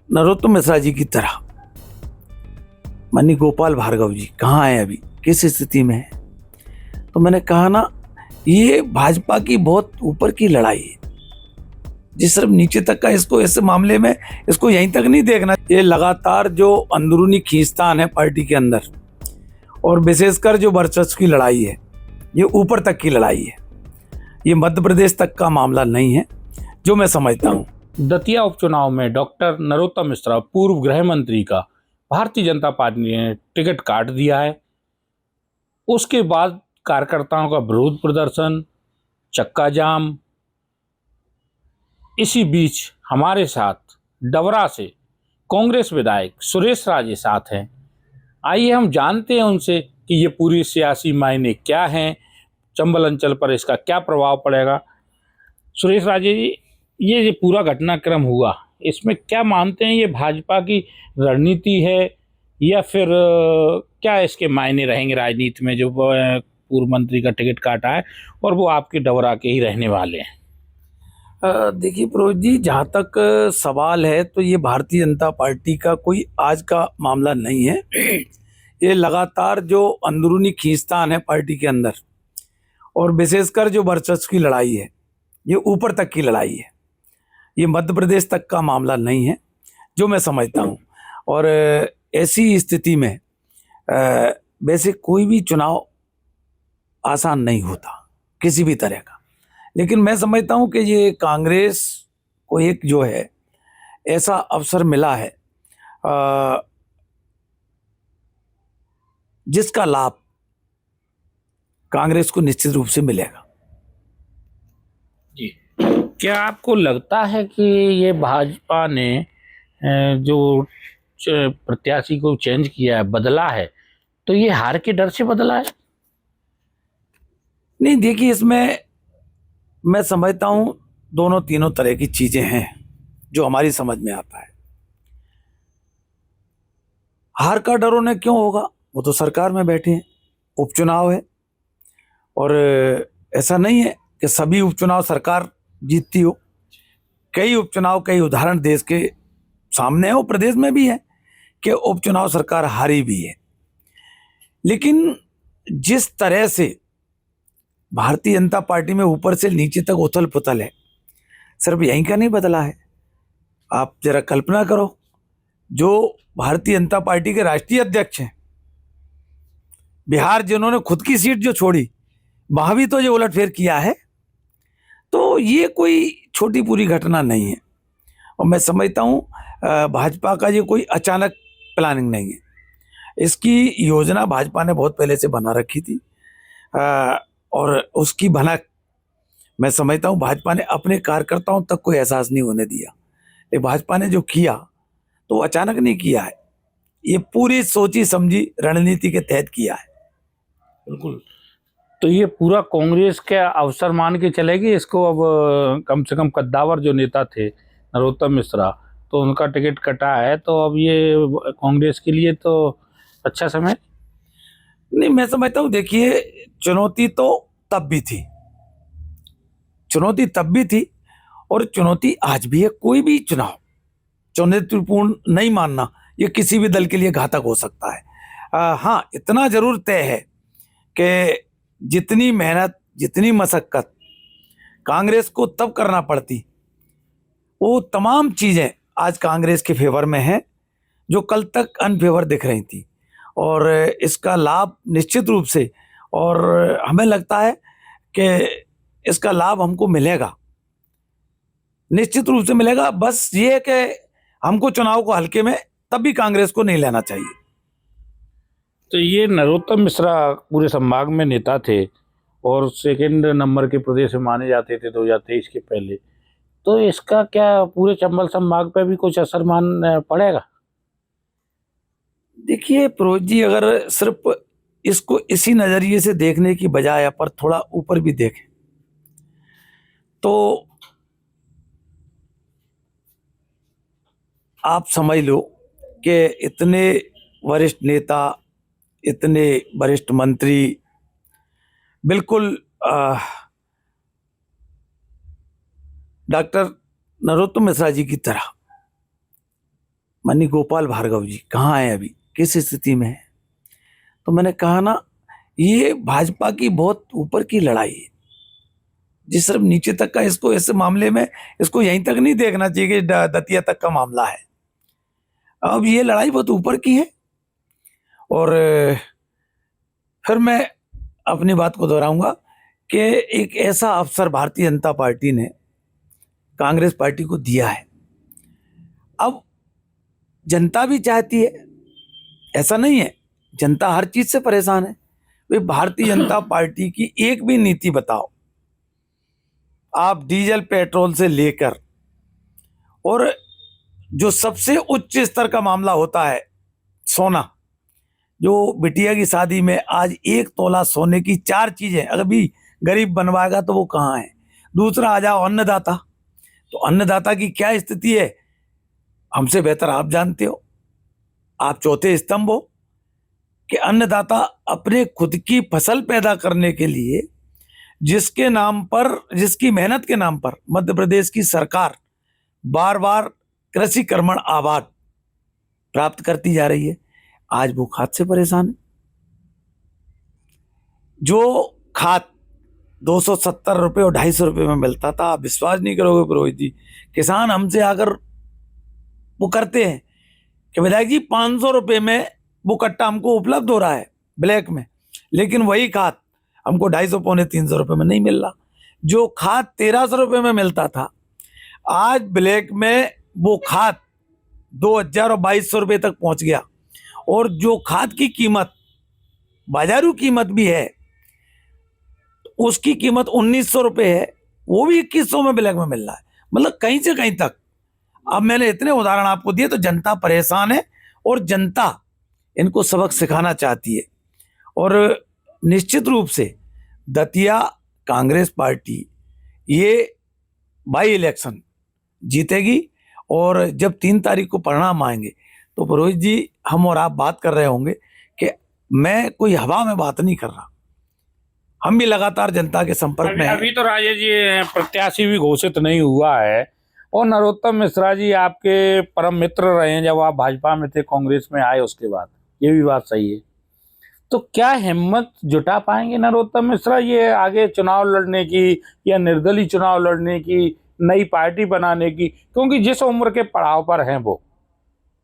नरोत्तम मिश्रा जी की तरह माननीय गोपाल भार्गव जी कहाँ हैं, अभी किस स्थिति में है। तो मैंने कहा ना, ये भाजपा की बहुत ऊपर की लड़ाई है, जिस सिर्फ नीचे तक का, इसको ऐसे मामले में इसको यहीं तक नहीं देखना। ये लगातार जो अंदरूनी खींचतान है पार्टी के अंदर, और विशेषकर जो वर्चस्व की लड़ाई है, ये ऊपर तक की लड़ाई है, ये मध्य प्रदेश तक का मामला नहीं है जो मैं समझता हूँ। दतिया उपचुनाव में डॉक्टर नरोत्तम मिश्रा पूर्व गृह मंत्री का भारतीय जनता पार्टी ने टिकट काट दिया है। उसके बाद कार्यकर्ताओं का विरोध प्रदर्शन, चक्का जाम। इसी बीच हमारे साथ डबरा से कांग्रेस विधायक सुरेश राजे साथ हैं। आइए हम जानते हैं उनसे कि ये पूरी सियासी मायने क्या हैं, चंबल अंचल पर इसका क्या प्रभाव पड़ेगा। सुरेश राजे जी, ये पूरा घटनाक्रम हुआ, इसमें क्या मानते हैं, ये भाजपा की रणनीति है या फिर क्या इसके मायने रहेंगे राजनीति में, जो पूर्व मंत्री का टिकट काटा है और वो आपके डबरा के ही रहने वाले हैं? देखिए प्रोज जी, जहाँ तक सवाल है तो ये भारतीय जनता पार्टी का कोई आज का मामला नहीं है। ये लगातार जो अंदरूनी खींचतान है पार्टी के अंदर, और विशेषकर जो वर्चस्व की लड़ाई है, ये ऊपर तक की लड़ाई है, ये मध्य प्रदेश तक का मामला नहीं है जो मैं समझता हूँ। और ऐसी स्थिति में वैसे कोई भी चुनाव आसान नहीं होता किसी भी तरह का, लेकिन मैं समझता हूँ कि ये कांग्रेस को एक जो है ऐसा अवसर मिला है जिसका लाभ कांग्रेस को निश्चित रूप से मिलेगा। जी, क्या आपको लगता है कि ये भाजपा ने जो प्रत्याशी को चेंज किया है, बदला है, तो ये हार के डर से बदला है? नहीं, देखिए, इसमें मैं समझता हूं दोनों तीनों तरह की चीजें हैं जो हमारी समझ में आता है। हार का डर उन्हें क्यों होगा, वो तो सरकार में बैठे हैं, उपचुनाव है, और ऐसा नहीं है कि सभी उपचुनाव सरकार जीतती हो। कई उपचुनाव, कई उदाहरण देश के सामने है, और प्रदेश में भी है कि उपचुनाव सरकार हारी भी है। लेकिन जिस तरह से भारतीय जनता पार्टी में ऊपर से नीचे तक उथल पुथल है, सिर्फ यहीं का नहीं बदला है। आप जरा कल्पना करो, जो भारतीय जनता पार्टी के राष्ट्रीय अध्यक्ष हैं, बिहार जिन्होंने खुद की सीट जो छोड़ी, वहां भी तो ये उलटफेर किया है। तो ये कोई छोटी पूरी घटना नहीं है, और मैं समझता हूँ भाजपा का ये कोई अचानक प्लानिंग नहीं है। इसकी योजना भाजपा ने बहुत पहले से बना रखी थी, और उसकी भनक मैं समझता हूँ भाजपा ने अपने कार्यकर्ताओं तक कोई एहसास नहीं होने दिया। ये भाजपा ने जो किया तो अचानक नहीं किया है, ये पूरी सोची समझी रणनीति के तहत किया है। बिल्कुल। तो ये पूरा कांग्रेस के अवसर मान के चलेगी इसको। अब कम से कम कद्दावर जो नेता थे नरोत्तम मिश्रा, तो उनका टिकट कटा है, तो अब ये कांग्रेस के लिए तो अच्छा समय नहीं, मैं समझता हूँ, देखिए, चुनौती तो तब भी थी, चुनौती तब भी थी, और चुनौती आज भी है। कोई भी चुनाव चुनौतीपूर्ण नहीं मानना, ये किसी भी दल के लिए घातक हो सकता है। हाँ, इतना जरूर तय है कि जितनी मेहनत, जितनी मशक्कत कांग्रेस को तब करना पड़ती, वो तमाम चीजें आज कांग्रेस के फेवर में हैं जो कल तक अनफेवर दिख रही थी, और इसका लाभ निश्चित रूप से, और हमें लगता है कि इसका लाभ हमको मिलेगा, निश्चित रूप से मिलेगा। बस ये है कि हमको चुनाव को हल्के में तब भी कांग्रेस को नहीं लेना चाहिए। तो ये नरोत्तम मिश्रा पूरे संभाग में नेता थे और सेकंड नंबर के प्रदेश में माने जाते थे 2023 के पहले, तो इसका क्या पूरे चंबल संभाग पे भी कुछ असर मान पड़ेगा? देखिए प्रोज जी, अगर सिर्फ इसको इसी नजरिए से देखने की बजाय पर थोड़ा ऊपर भी देखें तो आप समझ लो कि इतने वरिष्ठ नेता, इतने वरिष्ठ मंत्री, बिल्कुल डॉक्टर नरोत्तम मिश्रा जी की तरह माननीय गोपाल भार्गव जी कहाँ हैं अभी, किस स्थिति में है। तो मैंने कहा ना, ये भाजपा की बहुत ऊपर की लड़ाई है, जिस सिर्फ नीचे तक का, इसको इस मामले में इसको यहीं तक नहीं देखना चाहिए कि दतिया तक का मामला है। अब ये लड़ाई बहुत ऊपर की है। और फिर मैं अपनी बात को दोहराऊंगा कि एक ऐसा अवसर भारतीय जनता पार्टी ने कांग्रेस पार्टी को दिया है। अब जनता भी चाहती है, ऐसा नहीं है, जनता हर चीज से परेशान है। वे भारतीय जनता पार्टी की एक भी नीति बताओ, आप डीजल पेट्रोल से लेकर, और जो सबसे उच्च स्तर का मामला होता है सोना, जो बिटिया की शादी में आज 1 तोला सोने की 4 चीजें अगर भी गरीब बनवाएगा तो वो कहाँ है। दूसरा आ जाओ अन्नदाता, तो अन्नदाता की क्या स्थिति है हमसे बेहतर आप जानते हो। आप चौथे स्तंभ हो कि अन्नदाता अपने खुद की फसल पैदा करने के लिए, जिसके नाम पर, जिसकी मेहनत के नाम पर मध्य प्रदेश की सरकार बार बार कृषि कर्मण आवाज प्राप्त करती जा रही है, आज वो खाद से परेशान है। जो खाद 270 रुपये और 250 रुपये में मिलता था, आप विश्वास नहीं करोगे पुरोहित जी, किसान हमसे आकर वो करते हैं कि विधायक जी 500 रुपये में वो कट्टा हमको उपलब्ध हो रहा है ब्लैक में, लेकिन वही खाद हमको 250 पौने 300 रुपये में नहीं मिल रहा। जो खाद 1300 रुपये में मिलता था, आज ब्लैक में वो खाद 2000 और 2200 रुपये तक पहुंच गया। और जो खाद की कीमत बाजारू कीमत भी है, उसकी कीमत 1900 रुपये है, वो भी 2100 में ब्लैक में मिल रहा है। मतलब कहीं से कहीं तक। अब मैंने इतने उदाहरण आपको दिए, तो जनता परेशान है और जनता इनको सबक सिखाना चाहती है। और निश्चित रूप से दतिया कांग्रेस पार्टी ये बाई इलेक्शन जीतेगी। और जब 3 तारीख को परिणाम आएंगे तो पुरोहित जी, हम और आप बात कर रहे होंगे कि मैं कोई हवा में बात नहीं कर रहा, हम भी लगातार जनता के संपर्क में हैं। अभी तो राजेश जी प्रत्याशी भी घोषित नहीं हुआ है, और नरोत्तम मिश्रा जी आपके परम मित्र रहे हैं जब आप भाजपा में थे, कांग्रेस में आए उसके बाद, ये भी बात सही है। तो क्या हिम्मत जुटा पाएंगे नरोत्तम मिश्रा ये आगे चुनाव लड़ने की, या निर्दलीय चुनाव लड़ने की, नई पार्टी बनाने की? क्योंकि जिस उम्र के पड़ाव पर हैं वो,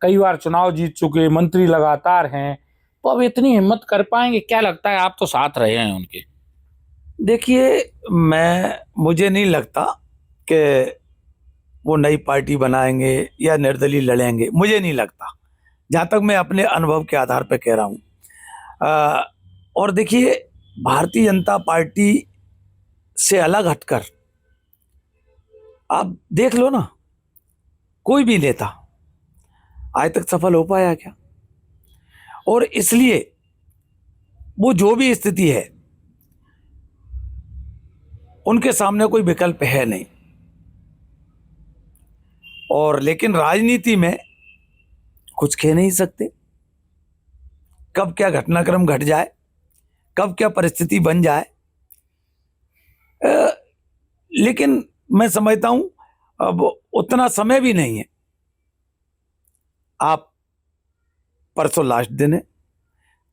कई बार चुनाव जीत चुके, मंत्री लगातार हैं, तो अब इतनी हिम्मत कर पाएंगे? क्या लगता है, आप तो साथ रहे हैं उनके। देखिए, मुझे नहीं लगता कि वो नई पार्टी बनाएंगे या निर्दलीय लड़ेंगे, मुझे नहीं लगता, जहाँ तक मैं अपने अनुभव के आधार पर कह रहा हूँ। और देखिए, भारतीय जनता पार्टी से अलग हटकर आप देख लो ना, कोई भी नेता आज तक सफल हो पाया क्या? और इसलिए वो जो भी स्थिति है, उनके सामने कोई विकल्प है नहीं। और लेकिन राजनीति में कुछ कह नहीं सकते, कब क्या घटनाक्रम घट जाए, कब क्या परिस्थिति बन जाए। लेकिन मैं समझता हूं अब उतना समय भी नहीं है। आप परसों लास्ट दिन है,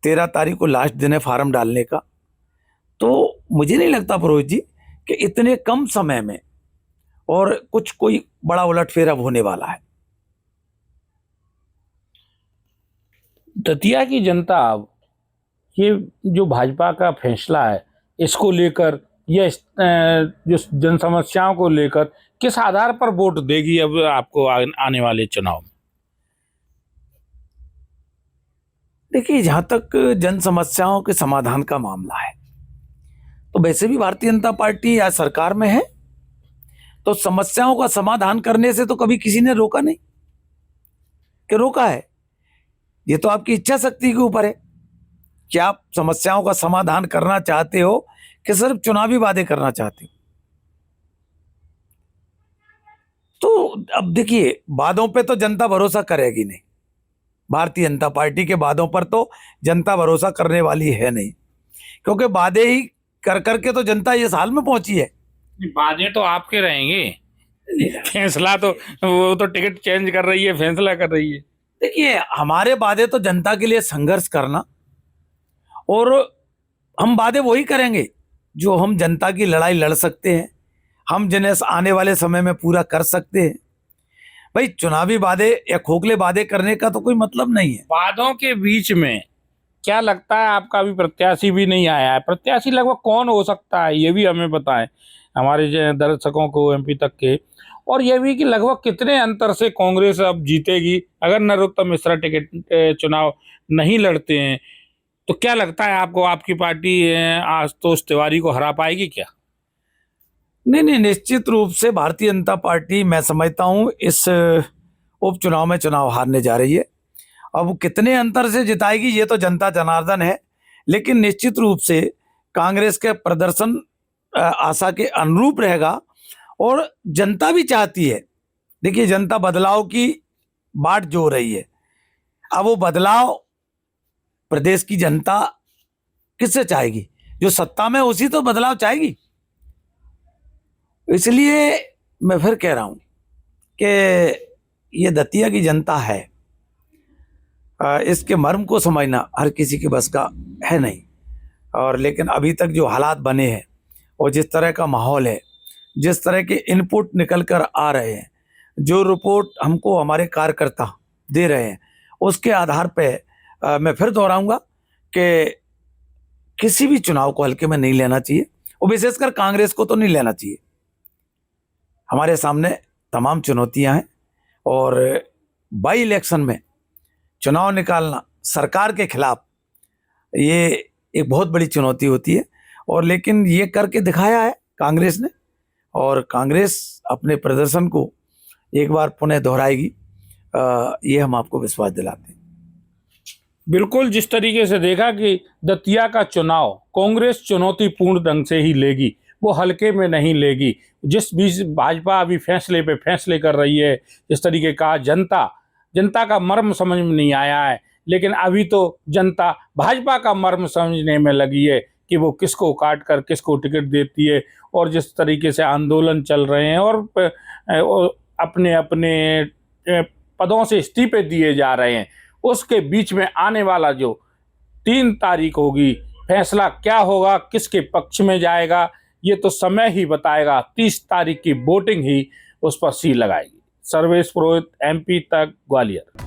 13 तारीख को लास्ट दिन है फॉर्म डालने का। तो मुझे नहीं लगता पुरोहित जी कि इतने कम समय में और कुछ कोई बड़ा उलटफेर अब होने वाला है। दतिया की जनता अब ये जो भाजपा का फैसला है इसको लेकर, या जो जन समस्याओं को लेकर, किस आधार पर वोट देगी अब आपको आने वाले चुनाव में? देखिए, जहां तक जन समस्याओं के समाधान का मामला है, तो वैसे भी भारतीय जनता पार्टी या सरकार में है, तो समस्याओं का समाधान करने से तो कभी किसी ने रोका नहीं। कि रोका है, ये तो आपकी इच्छा शक्ति के ऊपर है कि आप समस्याओं का समाधान करना चाहते हो कि सिर्फ चुनावी वादे करना चाहते हो। तो अब देखिए, वादों पे तो जनता भरोसा करेगी नहीं। भारतीय जनता पार्टी के वादों पर तो जनता भरोसा करने वाली है नहीं, क्योंकि वादे ही कर करके तो जनता इस हाल में पहुंची है। वादे तो आपके रहेंगे, फैसला तो वो तो टिकट चेंज कर रही है, फैसला कर रही है। देखिए, हमारे वादे तो जनता के लिए संघर्ष करना, और हम वादे वही करेंगे जो हम जनता की लड़ाई लड़ सकते हैं, हम जिन्हें आने वाले समय में पूरा कर सकते हैं। भाई, चुनावी वादे या खोखले वादे करने का तो कोई मतलब नहीं है। वादों के बीच में क्या लगता है, आपका अभी प्रत्याशी भी नहीं आया है, प्रत्याशी लगभग कौन हो सकता है ये भी हमें बताएं, हमारे जो दर्शकों को एमपी तक के, और ये भी कि लगभग कितने अंतर से कांग्रेस अब जीतेगी अगर नरोत्तम मिश्रा टिकट चुनाव नहीं लड़ते हैं, तो क्या लगता है आपको, आपकी पार्टी आशुतोष तिवारी को हरा पाएगी क्या? नहीं, निश्चित रूप से भारतीय जनता पार्टी, मैं समझता हूं, इस उपचुनाव में चुनाव हारने जा रही है। अब कितने अंतर से जिताएगी ये तो जनता जनार्दन है, लेकिन निश्चित रूप से कांग्रेस के प्रदर्शन आशा के अनुरूप रहेगा, और जनता भी चाहती है। देखिए, जनता बदलाव की बाट जो रही है, अब वो बदलाव प्रदेश की जनता किससे चाहेगी? जो सत्ता में उसी तो बदलाव चाहेगी। इसलिए मैं फिर कह रहा हूं कि ये दतिया की जनता है, इसके मर्म को समझना हर किसी के बस का है नहीं। और लेकिन अभी तक जो हालात बने हैं और जिस तरह का माहौल है, जिस तरह के इनपुट निकल कर आ रहे हैं, जो रिपोर्ट हमको हमारे कार्यकर्ता दे रहे हैं, उसके आधार पे मैं फिर दोहराऊंगा कि किसी भी चुनाव को हल्के में नहीं लेना चाहिए, और विशेषकर कांग्रेस को तो नहीं लेना चाहिए। हमारे सामने तमाम चुनौतियां हैं, और बाई इलेक्शन में चुनाव निकालना सरकार के खिलाफ ये एक बहुत बड़ी चुनौती होती है, और लेकिन ये करके दिखाया है कांग्रेस ने, और कांग्रेस अपने प्रदर्शन को एक बार पुनः दोहराएगी, ये हम आपको विश्वास दिलाते हैं। बिल्कुल, जिस तरीके से देखा कि दतिया का चुनाव कांग्रेस चुनौतीपूर्ण ढंग से ही लेगी, वो हल्के में नहीं लेगी। जिस बीच भाजपा अभी फैसले पे फैसले कर रही है, जिस तरीके का जनता का मर्म समझ में नहीं आया है, लेकिन अभी तो जनता भाजपा का मर्म समझने में लगी है कि वो किसको काट कर किसको टिकट देती है, और जिस तरीके से आंदोलन चल रहे हैं और अपने अपने पदों से इस्तीफे दिए जा रहे हैं, उसके बीच में आने वाला जो 3 तारीख होगी, फैसला क्या होगा, किसके पक्ष में जाएगा, ये तो समय ही बताएगा। 30 तारीख की वोटिंग ही उस पर सील लगाएगी। सर्वेश पुरोहित, एमपी तक, ग्वालियर।